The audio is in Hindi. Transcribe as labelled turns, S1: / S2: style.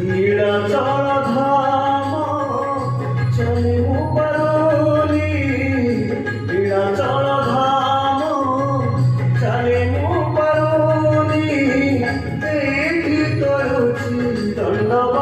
S1: नीलाचल धाम चले मु परोली नीलाचल धाम चले मु परोली एठी करुछि दंड